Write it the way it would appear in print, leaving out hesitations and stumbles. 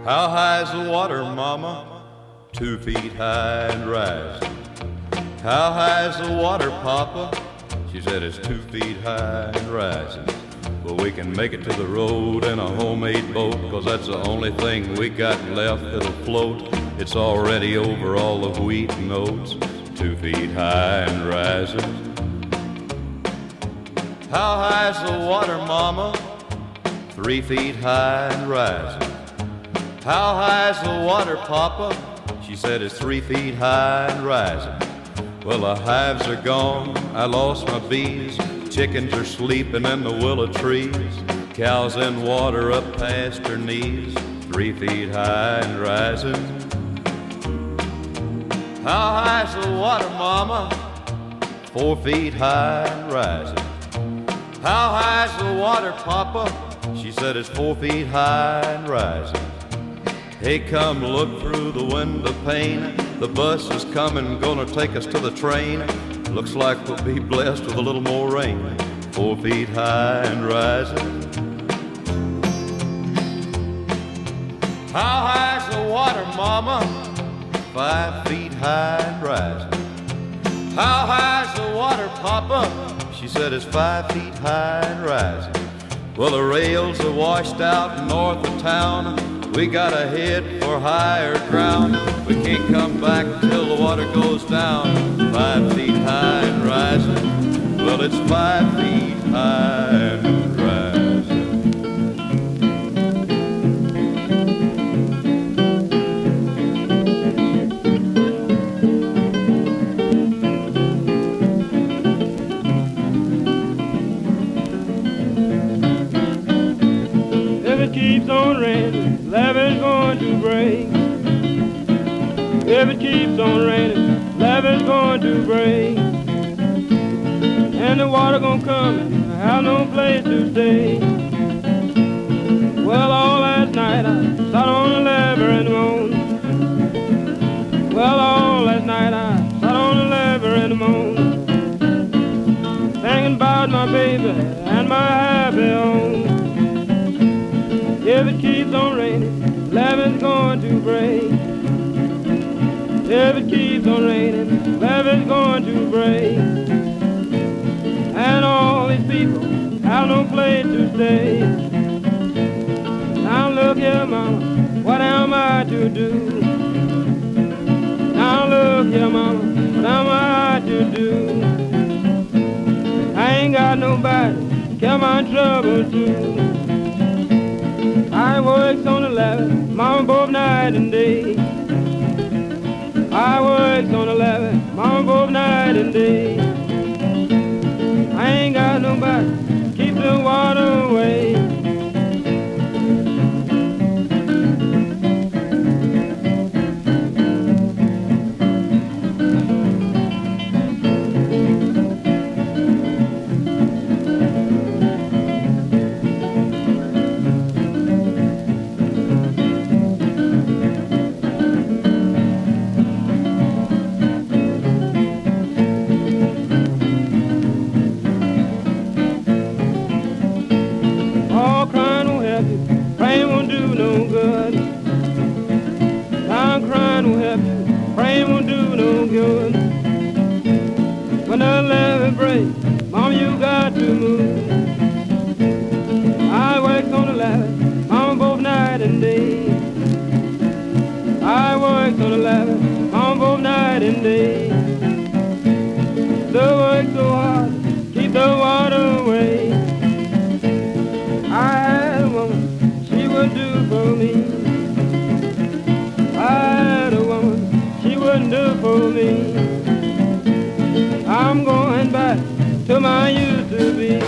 How high's the water, mama? 2 feet high and rising. How high's the water, papa? She said it's 2 feet high and rising. Well, we can make it to the road in a homemade boat, 'cause that's the only thing we got left that'll float. It's already over all the wheat and oats, 2 feet high and rising. How high's the water, mama? 3 feet high and rising. How high's the water, papa? She said it's 3 feet high and rising. Well, the hives are gone, I lost my bees. Chickens are sleeping in the willow trees. Cows in water up past her knees, 3 feet high and rising. How high's the water, mama? 4 feet high and rising. How high's the water, papa? She said it's 4 feet high and rising. Hey, come look through the window pane. The bus is coming, gonna take us to the train. Looks like we'll be blessed with a little more rain. 4 feet high and rising. How high's the water, mama? 5 feet high and rising. How high's the water, papa? She said it's 5 feet high and rising. Well, the rails are washed out north of town. We gotta head for higher ground. We can't come back till the water goes down. 5 feet high and rising. Well, it's 5 feet high and rising. If it keeps on raining, levee's going to break. If it keeps on raining, levee's going to break. And the water gonna come and have no place to stay. Well, all last night I sat on the levee and moaned. Well, all last night I sat on the levee and moaned, thinking about my baby and my happy home. If it keeps on raining, levee's going to break. If it keeps on raining, levee's going to break. And all these people have no place to stay. Now look here, mama, what am I to do? Now look here, mama, what am I to do? I ain't got nobody to care my trouble to. I works on the levee, mama, both night and day. I works on the levee, mama, both night and day. I ain't got nobody to keep the water away. When the levee breaks, mama, you got to move. I works on the levee, mama, both night and day. I works on the levee, mama, both night and day. The work so hard, keep the water away. I had a woman, she would do for me. I had a woman, she wouldn't do for me. I'm going back to my used to be.